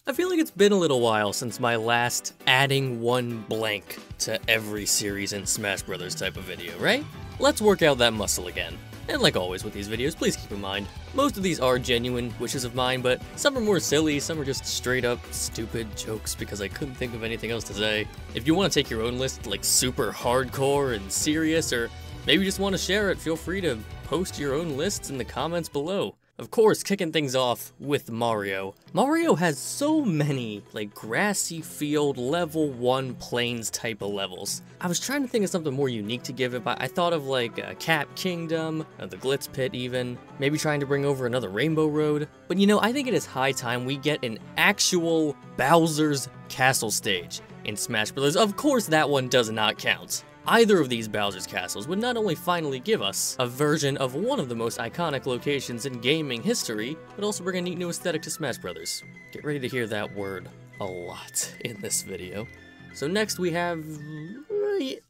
I feel like it's been a little while since my last adding one blank to every series in Smash Bros. Type of video, right? Let's work out that muscle again. And like always with these videos, please keep in mind, most of these are genuine wishes of mine, but some are more silly, some are just straight up stupid jokes because I couldn't think of anything else to say. If you want to take your own list, like super hardcore and serious, or maybe just want to share it, feel free to post your own lists in the comments below. Of course, kicking things off with Mario. Mario has so many, like, grassy field, level 1 plains type of levels. I was trying to think of something more unique to give it, but I thought of, like, Cat Kingdom, the Glitz Pit even, maybe trying to bring over another Rainbow Road. But you know, I think it is high time we get an actual Bowser's Castle stage in Smash Bros. Of course, that one does not count. Either of these Bowser's Castles would not only finally give us a version of one of the most iconic locations in gaming history, but also bring a neat new aesthetic to Smash Bros. Get ready to hear that word a lot in this video. So next we have...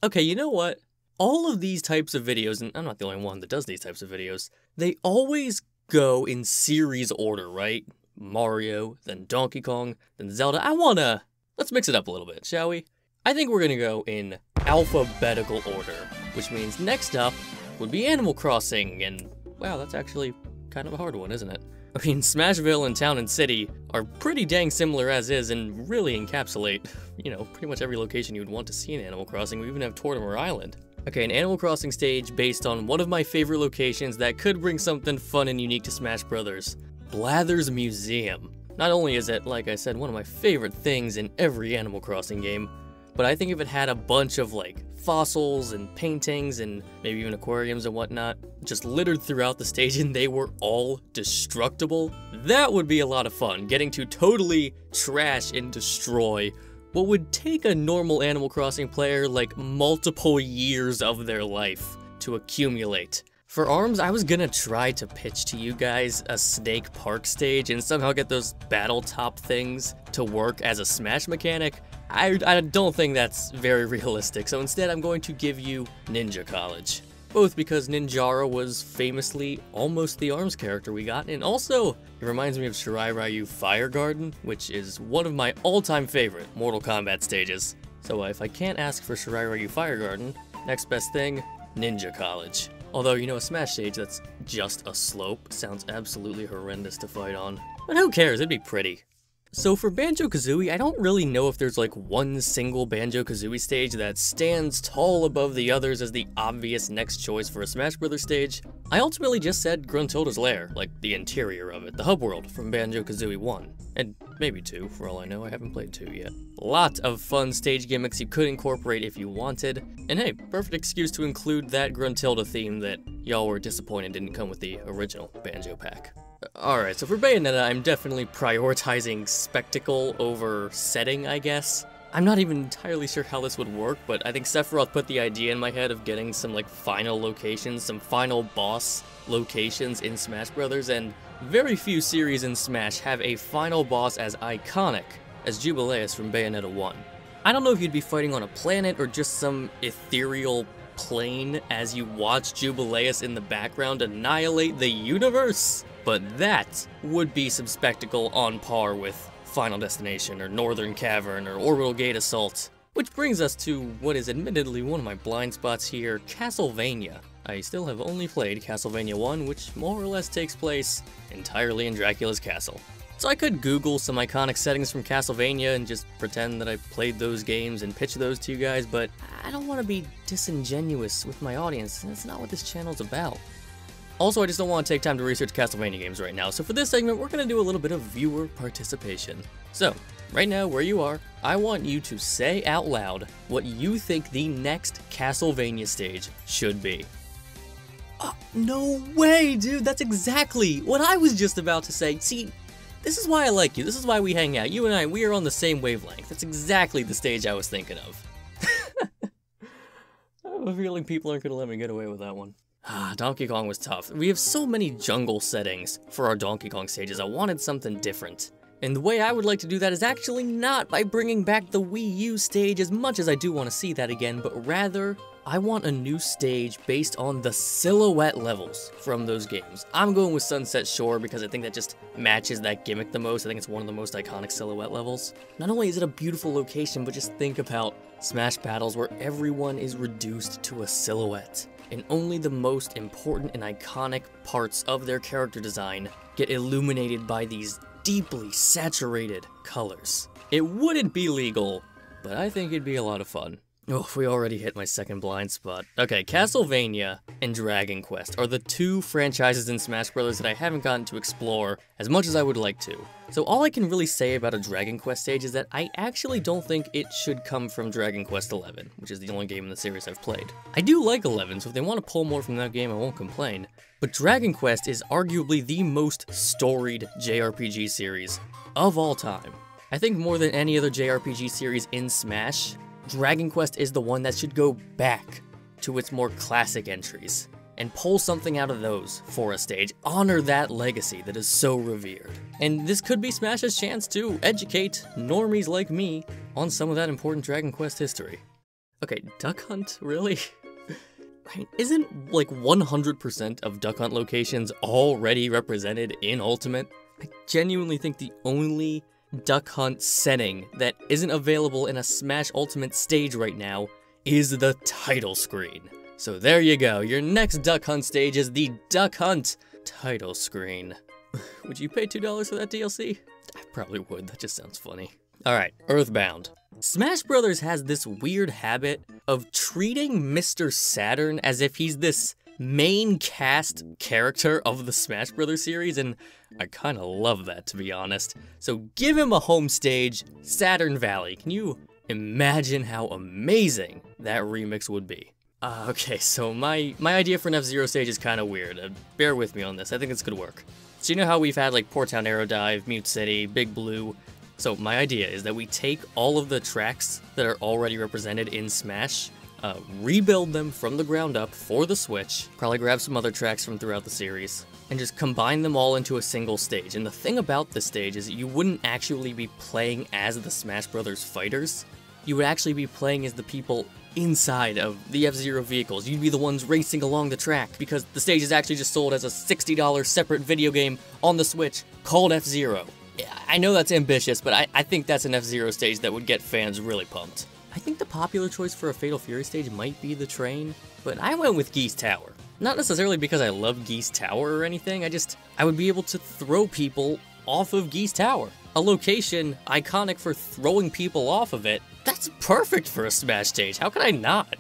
Okay, you know what? All of these types of videos, and I'm not the only one that does these types of videos, they always go in series order, right? Mario, then Donkey Kong, then Zelda. Let's mix it up a little bit, shall we? I think we're gonna go in alphabetical order, which means next up would be Animal Crossing, and wow, that's actually kind of a hard one, isn't it? I mean, Smashville and Town and City are pretty dang similar as is and really encapsulate, you know, pretty much every location you would want to see in Animal Crossing. We even have Torna Island. Okay, an Animal Crossing stage based on one of my favorite locations that could bring something fun and unique to Smash Brothers. Blather's Museum. Not only is it, like I said, one of my favorite things in every Animal Crossing game, but I think if it had a bunch of, like, fossils and paintings and maybe even aquariums and whatnot, just littered throughout the stage and they were all destructible, that would be a lot of fun, getting to totally trash and destroy what would take a normal Animal Crossing player, like, multiple years of their life to accumulate. For ARMS, I was gonna try to pitch to you guys a Snake Park stage and somehow get those battle top things to work as a Smash mechanic. I don't think that's very realistic, so instead I'm going to give you Ninja College. Both because Ninjara was famously almost the ARMS character we got, and also it reminds me of Shirai Ryu Fire Garden, which is one of my all-time favorite Mortal Kombat stages. So if I can't ask for Shirai Ryu Fire Garden, next best thing, Ninja College. Although, you know, a Smash stage that's just a slope sounds absolutely horrendous to fight on. But who cares, it'd be pretty. So for BanjoKazooie, I don't really know if there's like one single BanjoKazooie stage that stands tall above the others as the obvious next choice for a Smash Bros. Stage. I ultimately just said Gruntilda's Lair, like the interior of it, the hub world from BanjoKazooie 1. And maybe 2, for all I know, I haven't played 2 yet. A lot of fun stage gimmicks you could incorporate if you wanted, and hey, perfect excuse to include that Gruntilda theme that y'all were disappointed didn't come with the original Banjo pack. Alright, so for Bayonetta, I'm definitely prioritizing spectacle over setting, I guess. I'm not even entirely sure how this would work, but I think Sephiroth put the idea in my head of getting some, like, final locations, some final boss locations in Smash Brothers, and very few series in Smash have a final boss as iconic as Jubilee from Bayonetta 1. I don't know if you'd be fighting on a planet or just some ethereal plane as you watch Jubilee in the background annihilate the universe, but that would be some spectacle on par with Final Destination or Northern Cavern or Orbital Gate Assault. Which brings us to what is admittedly one of my blind spots here, Castlevania. I still have only played Castlevania 1, which more or less takes place entirely in Dracula's castle. So I could Google some iconic settings from Castlevania and just pretend that I played those games and pitch those to you guys, but I don't want to be disingenuous with my audience, and that's not what this channel's about. Also, I just don't want to take time to research Castlevania games right now, so for this segment, we're going to do a little bit of viewer participation. So, right now, where you are, I want you to say out loud what you think the next Castlevania stage should be. No way, dude, that's exactly what I was just about to say. See, this is why I like you, this is why we hang out. You and I, we are on the same wavelength. That's exactly the stage I was thinking of. I have a feeling people aren't going to let me get away with that one. Donkey Kong was tough. We have so many jungle settings for our Donkey Kong stages. I wanted something different. And the way I would like to do that is actually not by bringing back the Wii U stage as much as I do want to see that again, but rather I want a new stage based on the silhouette levels from those games. I'm going with Sunset Shore because I think that just matches that gimmick the most. I think it's one of the most iconic silhouette levels. Not only is it a beautiful location, but just think about Smash battles where everyone is reduced to a silhouette, and only the most important and iconic parts of their character design get illuminated by these deeply saturated colors. It wouldn't be legal, but I think it'd be a lot of fun. Oh, we already hit my second blind spot. Okay, Castlevania and Dragon Quest are the two franchises in Smash Bros. That I haven't gotten to explore as much as I would like to. So all I can really say about a Dragon Quest stage is that I actually don't think it should come from Dragon Quest XI, which is the only game in the series I've played. I do like 11, so if they want to pull more from that game, I won't complain. But Dragon Quest is arguably the most storied JRPG series of all time. I think more than any other JRPG series in Smash, Dragon Quest is the one that should go back to its more classic entries and pull something out of those for a stage. Honor that legacy that is so revered. And this could be Smash's chance to educate normies like me on some of that important Dragon Quest history. Okay, Duck Hunt, really? Right, isn't like 100% of Duck Hunt locations already represented in Ultimate? I genuinely think the only Duck Hunt setting that isn't available in a Smash Ultimate stage right now is the title screen. So there you go, your next Duck Hunt stage is the Duck Hunt title screen. Would you pay $2 for that DLC? I probably would, that just sounds funny. Alright, Earthbound. Smash Bros. Has this weird habit of treating Mr. Saturn as if he's this main cast character of the Smash Bros. Series, and I kinda love that, to be honest. So give him a home stage, Saturn Valley. Can you imagine how amazing that remix would be? Okay, so my idea for an FZero stage is kinda weird. Bear with me on this, I think this could work. So you know how we've had like Port Town Arrow Dive, Mute City, Big Blue? So my idea is that we take all of the tracks that are already represented in Smash, rebuild them from the ground up for the Switch, probably grab some other tracks from throughout the series, and just combine them all into a single stage. And the thing about this stage is that you wouldn't actually be playing as the Smash Brothers fighters, you would actually be playing as the people inside of the FZero vehicles. You'd be the ones racing along the track, because the stage is actually just sold as a $60 separate video game on the Switch called FZero. I know that's ambitious, but I think that's an FZero stage that would get fans really pumped. I think the popular choice for a Fatal Fury stage might be the train, but I went with Geese Tower. Not necessarily because I love Geese Tower or anything, I would be able to throw people off of Geese Tower. A location iconic for throwing people off of it, that's perfect for a Smash stage, how could I not?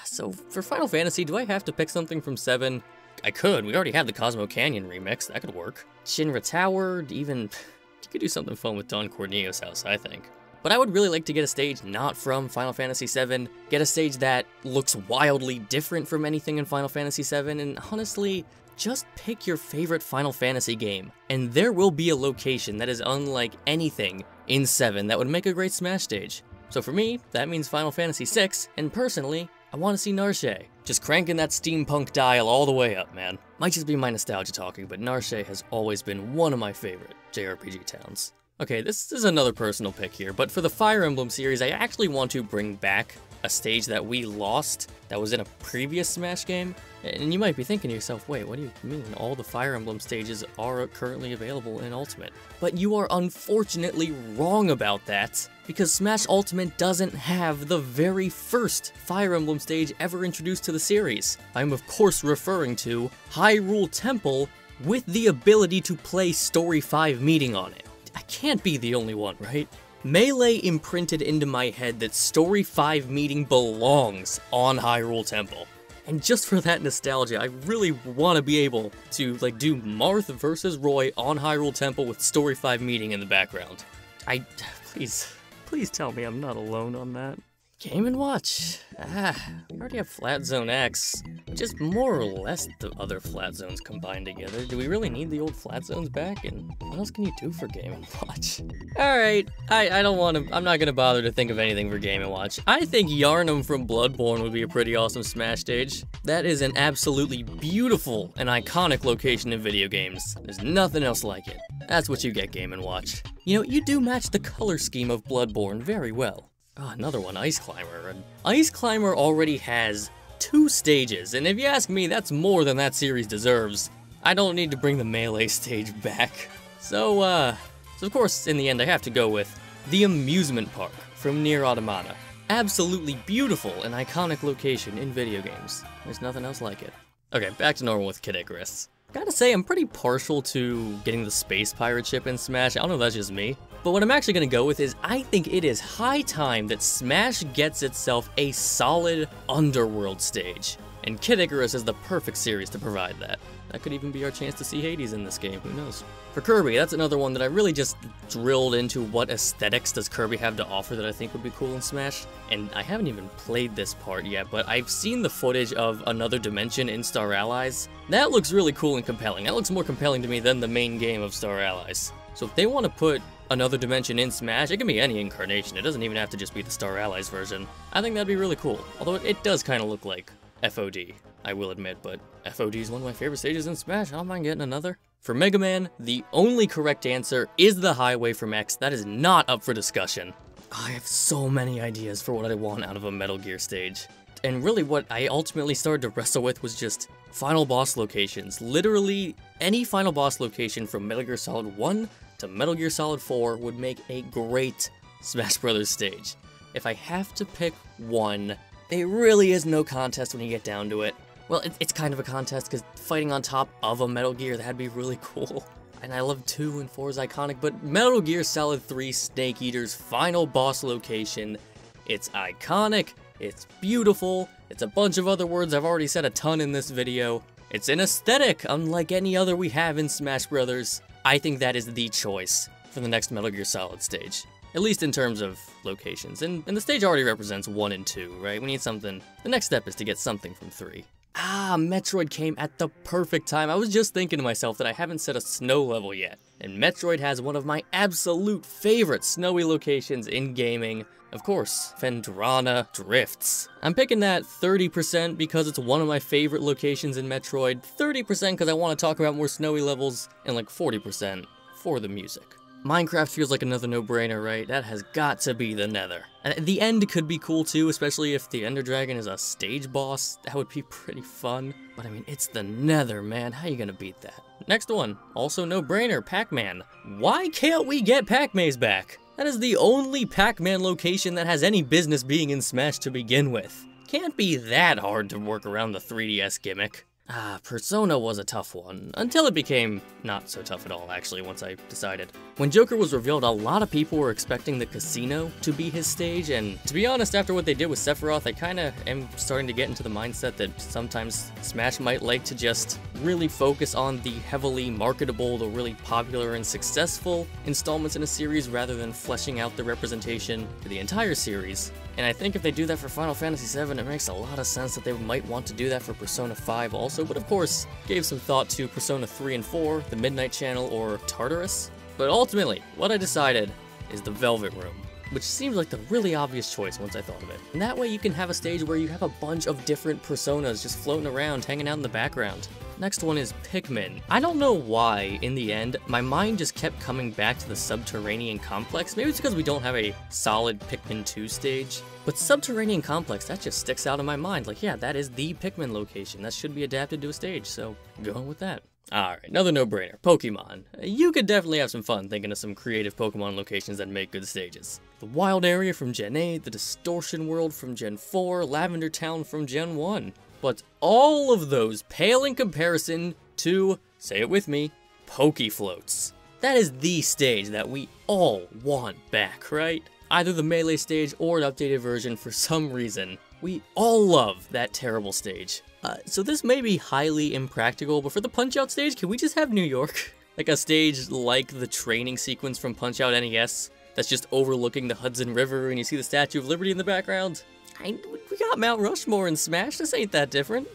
So for Final Fantasy, do I have to pick something from 7? I could, we already have the Cosmo Canyon remix, that could work. Shinra Tower, even, you could do something fun with Don Corneo's house, I think. But I would really like to get a stage not from Final Fantasy VII, get a stage that looks wildly different from anything in Final Fantasy VII, and honestly, just pick your favorite Final Fantasy game, and there will be a location that is unlike anything in 7 that would make a great Smash stage. So for me, that means Final Fantasy VI, and personally, I want to see Narshe. Just cranking that steampunk dial all the way up, man. Might just be my nostalgia talking, but Narshe has always been one of my favorite JRPG towns. Okay, this is another personal pick here, but for the Fire Emblem series, I actually want to bring back a stage that we lost that was in a previous Smash game. And you might be thinking to yourself, wait, what do you mean? All the Fire Emblem stages are currently available in Ultimate. But you are unfortunately wrong about that, because Smash Ultimate doesn't have the very first Fire Emblem stage ever introduced to the series. I'm of course referring to Hyrule Temple with the ability to play Story 5 Meeting on it. I can't be the only one, right? Melee imprinted into my head that Story 5 Meeting belongs on Hyrule Temple. And just for that nostalgia, I really want to be able to like do Marth versus Roy on Hyrule Temple with Story 5 Meeting in the background. Please tell me I'm not alone on that. Game & Watch. We already have Flat Zone X, which is more or less the other Flat Zones combined together. Do we really need the old Flat Zones back? And what else can you do for Game & Watch? Alright, I'm not gonna bother to think of anything for Game & Watch. I think Yarnum from Bloodborne would be a pretty awesome Smash stage. That is an absolutely beautiful and iconic location in video games. There's nothing else like it. That's what you get, Game & Watch. You know, you do match the color scheme of Bloodborne very well. Oh, another one, Ice Climber. Ice Climber already has 2 stages, and if you ask me, that's more than that series deserves. I don't need to bring the Melee stage back. So of course, in the end, I have to go with the Amusement Park from Nier Automata. Absolutely beautiful and iconic location in video games. There's nothing else like it. Okay, back to normal with Kid Icarus. Gotta say, I'm pretty partial to getting the Space Pirate ship in Smash. I don't know if that's just me. But what I'm actually gonna go with is, I think it is high time that Smash gets itself a solid Underworld stage. And Kid Icarus is the perfect series to provide that. That could even be our chance to see Hades in this game, who knows. For Kirby, that's another one that I really just drilled into what aesthetics does Kirby have to offer that I think would be cool in Smash. And I haven't even played this part yet, but I've seen the footage of Another Dimension in Star Allies. That looks really cool and compelling. That looks more compelling to me than the main game of Star Allies. So if they want to put Another Dimension in Smash, it can be any incarnation. It doesn't even have to just be the Star Allies version. I think that'd be really cool. Although it does kind of look like FOD, I will admit, but FOD is one of my favorite stages in Smash. I don't mind getting another. For Mega Man, the only correct answer is the highway from X. That is not up for discussion. I have so many ideas for what I want out of a Metal Gear stage. And really what I ultimately started to wrestle with was just final boss locations. Literally, any final boss location from Metal Gear Solid 1 to Metal Gear Solid 4 would make a great Smash Bros. Stage. If I have to pick one, it really is no contest when you get down to it. Well, it's kind of a contest, because fighting on top of a Metal Gear, that'd be really cool. And I love 2 and 4 is iconic, but Metal Gear Solid 3 Snake Eater's final boss location, it's iconic, it's beautiful, it's a bunch of other words I've already said a ton in this video. It's an aesthetic, unlike any other we have in Smash Bros. I think that is the choice for the next Metal Gear Solid stage. At least in terms of locations. And the stage already represents 1 and 2, right? We need something. The next step is to get something from 3. Ah, Metroid came at the perfect time. I was just thinking to myself that I haven't set a snow level yet. And Metroid has one of my absolute favorite snowy locations in gaming. Of course, Phendrana Drifts. I'm picking that 30% because it's one of my favorite locations in Metroid, 30% because I want to talk about more snowy levels, and like 40% for the music. Minecraft feels like another no-brainer, right? That has got to be the Nether. And the end could be cool too, especially if the Ender Dragon is a stage boss. That would be pretty fun. But I mean, it's the Nether, man. How you gonna beat that? Next one, also no-brainer, Pac-Man. Why can't we get Pac-Maze back? That is the only Pac-Man location that has any business being in Smash to begin with. Can't be that hard to work around the 3DS gimmick. Ah, Persona was a tough one, until it became not so tough at all, actually, once I decided. When Joker was revealed, a lot of people were expecting the casino to be his stage, and to be honest, after what they did with Sephiroth, I kinda am starting to get into the mindset that sometimes Smash might like to just really focus on the heavily marketable, the really popular and successful installments in a series, rather than fleshing out the representation for the entire series. And I think if they do that for Final Fantasy VII, it makes a lot of sense that they might want to do that for Persona 5 also, but of course, gave some thought to Persona 3 and 4, the Midnight Channel, or Tartarus. But ultimately, what I decided is the Velvet Room, which seems like the really obvious choice once I thought of it. And that way you can have a stage where you have a bunch of different personas just floating around, hanging out in the background. Next one is Pikmin. I don't know why, in the end, my mind just kept coming back to the Subterranean Complex. Maybe it's because we don't have a solid Pikmin 2 stage. But Subterranean Complex, that just sticks out in my mind. Like, yeah, that is the Pikmin location. That should be adapted to a stage, so going with that. Alright, another no-brainer, Pokemon. You could definitely have some fun thinking of some creative Pokemon locations that make good stages. The Wild Area from Gen 8, the Distortion World from Gen 4, Lavender Town from Gen 1. But all of those pale in comparison to, say it with me, Pokefloats. That is the stage that we all want back, right? Either the Melee stage or an updated version for some reason. We all love that terrible stage. So this may be highly impractical, but for the Punch-Out stage, can we just have New York? Like a stage like the training sequence from Punch-Out NES that's just overlooking the Hudson River and you see the Statue of Liberty in the background? We got Mount Rushmore in Smash, this ain't that different.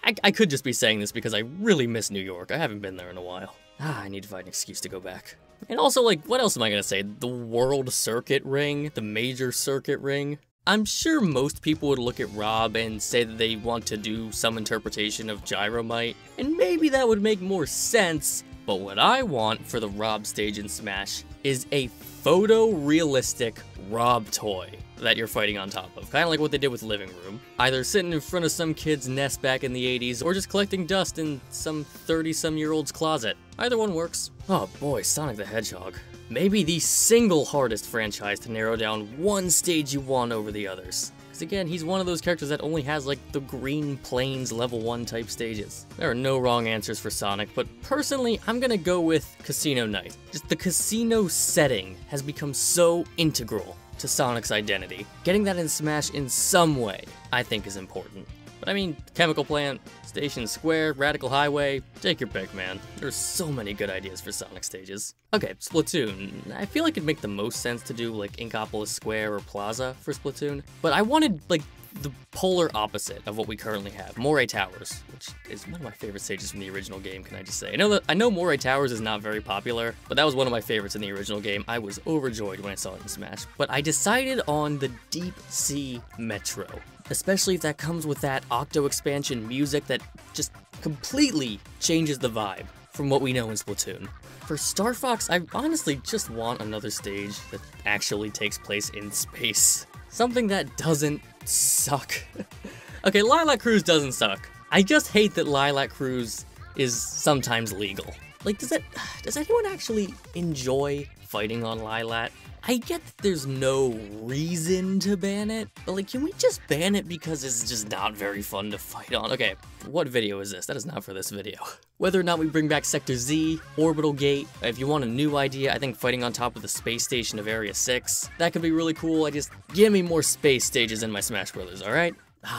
I could just be saying this because I really miss New York. I haven't been there in a while. I need to find an excuse to go back. And also, like, what else am I gonna say? The World Circuit Ring? The Major Circuit Ring? I'm sure most people would look at Rob and say that they want to do some interpretation of Gyromite, and maybe that would make more sense, but what I want for the Rob stage in Smash is a photorealistic Rob toy that you're fighting on top of, kind of like what they did with Living Room. Either sitting in front of some kid's nest back in the 80s, or just collecting dust in some 30-some-year-old's closet. Either one works. Oh boy, Sonic the Hedgehog. Maybe the single hardest franchise to narrow down one stage you want over the others. Because again, he's one of those characters that only has like the Green Plains level 1 type stages. There are no wrong answers for Sonic, but personally, I'm gonna go with Casino Night. Just the casino setting has become so integral to Sonic's identity. Getting that in Smash in some way, I think is important. But I mean, Chemical Plant, Station Square, Radical Highway, take your pick, man. There's so many good ideas for Sonic stages. Okay, Splatoon. I feel like it'd make the most sense to do like Inkopolis Square or Plaza for Splatoon, but I wanted like the polar opposite of what we currently have, Moray Towers, which is one of my favorite stages from the original game, can I just say. I know Moray Towers is not very popular, but that was one of my favorites in the original game. I was overjoyed when I saw it in Smash. But I decided on the Deep Sea Metro, especially if that comes with that Octo expansion music that just completely changes the vibe from what we know in Splatoon. For Star Fox, I honestly just want another stage that actually takes place in space. Something that doesn't suck. Okay, Lilac Cruise doesn't suck. I just hate that Lilac Cruise is sometimes legal. Like, does anyone actually enjoy fighting on Lilac? I get that there's no reason to ban it, but like, can we just ban it because it's just not very fun to fight on? Okay, what video is this? That is not for this video. Whether or not we bring back Sector Z, Orbital Gate, if you want a new idea, I think fighting on top of the space station of Area 6, that could be really cool. Give me more space stages in my Smash Brothers, alright?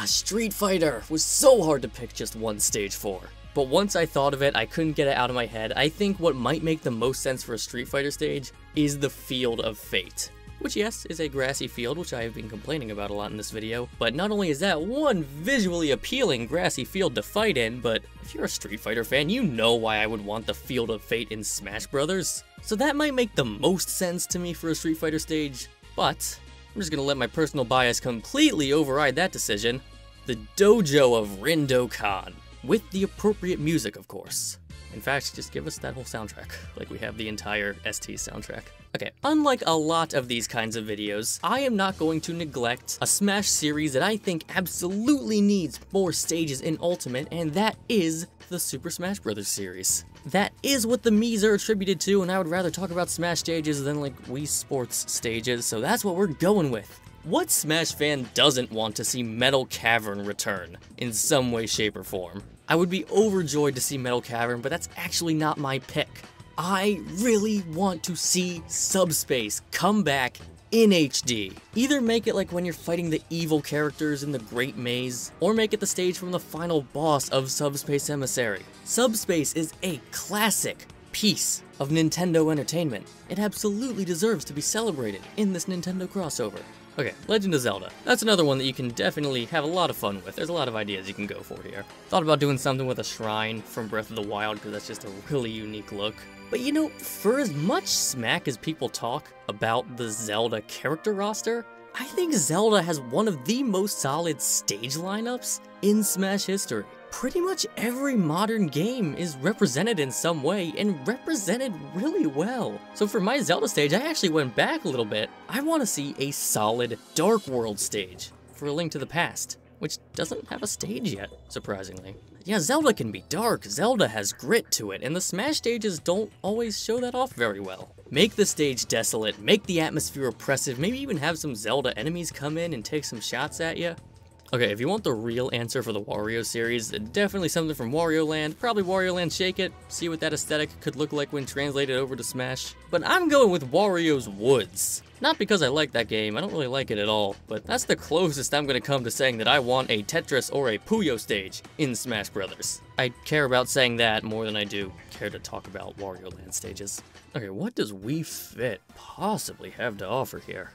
Street Fighter was so hard to pick just one stage for. But once I thought of it, I couldn't get it out of my head. I think what might make the most sense for a Street Fighter stage is the Field of Fate. Which, yes, is a grassy field, which I have been complaining about a lot in this video. But not only is that one visually appealing grassy field to fight in, but if you're a Street Fighter fan, you know why I would want the Field of Fate in Smash Brothers. So that might make the most sense to me for a Street Fighter stage, but I'm just gonna let my personal bias completely override that decision. The Dojo of Rindokan. With the appropriate music, of course. In fact, just give us that whole soundtrack, like we have the entire ST soundtrack. Okay, unlike a lot of these kinds of videos, I am not going to neglect a Smash series that I think absolutely needs more stages in Ultimate, and that is the Super Smash Bros. Series. That is what the Miis are attributed to, and I would rather talk about Smash stages than like Wii Sports stages, so that's what we're going with. What Smash fan doesn't want to see Metal Cavern return in some way, shape, or form? I would be overjoyed to see Metal Cavern, but that's actually not my pick. I really want to see Subspace come back in HD. Either make it like when you're fighting the evil characters in the Great Maze, or make it the stage from the final boss of Subspace Emissary. Subspace is a classic piece of Nintendo entertainment. It absolutely deserves to be celebrated in this Nintendo crossover. Okay, Legend of Zelda. That's another one that you can definitely have a lot of fun with. There's a lot of ideas you can go for here. Thought about doing something with a shrine from Breath of the Wild because that's just a really unique look. But you know, for as much smack as people talk about the Zelda character roster, I think Zelda has one of the most solid stage lineups in Smash history. Pretty much every modern game is represented in some way, and represented really well. So for my Zelda stage, I actually went back a little bit. I want to see a solid Dark World stage for A Link to the Past, which doesn't have a stage yet, surprisingly. Yeah, Zelda can be dark, Zelda has grit to it, and the Smash stages don't always show that off very well. Make the stage desolate, make the atmosphere oppressive, maybe even have some Zelda enemies come in and take some shots at you. Okay, if you want the real answer for the Wario series, definitely something from Wario Land, probably Wario Land Shake It, see what that aesthetic could look like when translated over to Smash. But I'm going with Wario's Woods. Not because I like that game, I don't really like it at all, but that's the closest I'm gonna come to saying that I want a Tetris or a Puyo stage in Smash Brothers. I care about saying that more than I do care to talk about Wario Land stages. Okay, what does Wii Fit possibly have to offer here?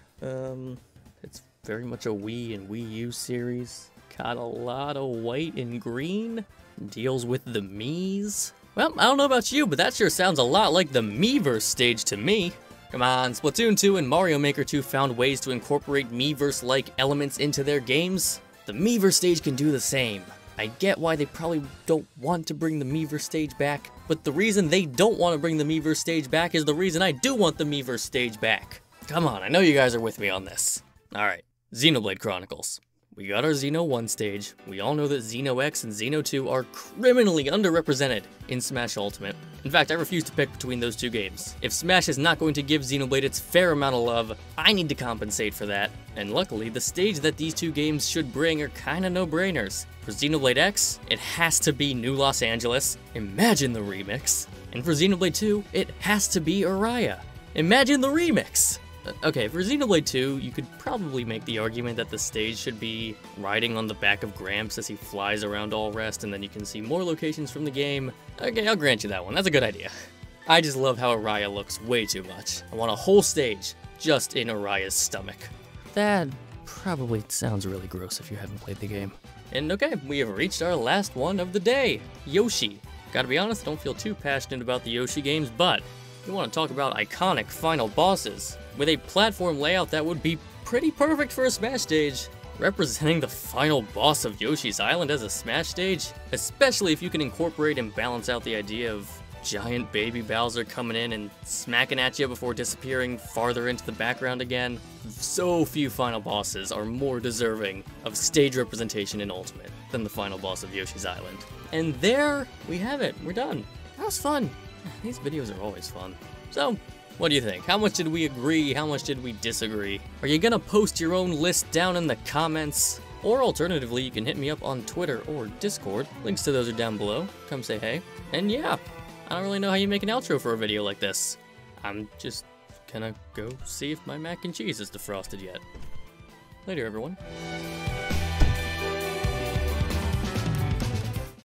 It's very much a Wii and Wii U series. Got a lot of white and green. Deals with the Miis. Well, I don't know about you, but that sure sounds a lot like the Miiverse stage to me. Come on, Splatoon 2 and Mario Maker 2 found ways to incorporate Miiverse-like elements into their games. The Miiverse stage can do the same. I get why they probably don't want to bring the Miiverse stage back, but the reason they don't want to bring the Miiverse stage back is the reason I do want the Miiverse stage back. Come on, I know you guys are with me on this. Alright, Xenoblade Chronicles. We got our Xeno 1 stage. We all know that Xeno X and Xeno 2 are criminally underrepresented in Smash Ultimate. In fact, I refuse to pick between those two games. If Smash is not going to give Xenoblade its fair amount of love, I need to compensate for that. And luckily, the stage that these two games should bring are kinda no-brainers. For Xenoblade X, it has to be New Los Angeles. Imagine the remix. And for Xenoblade 2, it has to be Araya. Imagine the remix! Okay, for Xenoblade 2, you could probably make the argument that the stage should be riding on the back of Gramps as he flies around All Rest, and then you can see more locations from the game. Okay, I'll grant you that one. That's a good idea. I just love how Araya looks way too much. I want a whole stage just in Araya's stomach. That probably sounds really gross if you haven't played the game. And okay, we have reached our last one of the day, Yoshi. Gotta be honest, I don't feel too passionate about the Yoshi games, but you want to talk about iconic final bosses with a platform layout that would be pretty perfect for a Smash stage. Representing the final boss of Yoshi's Island as a Smash stage, especially if you can incorporate and balance out the idea of giant baby Bowser coming in and smacking at you before disappearing farther into the background again. So few final bosses are more deserving of stage representation in Ultimate than the final boss of Yoshi's Island. And there we have it, we're done. That was fun. These videos are always fun. So, what do you think? How much did we agree? How much did we disagree? Are you gonna post your own list down in the comments? Or alternatively, you can hit me up on Twitter or Discord. Links to those are down below. Come say hey. And yeah, I don't really know how you make an outro for a video like this. I'm just gonna go see if my mac and cheese is defrosted yet. Later, everyone.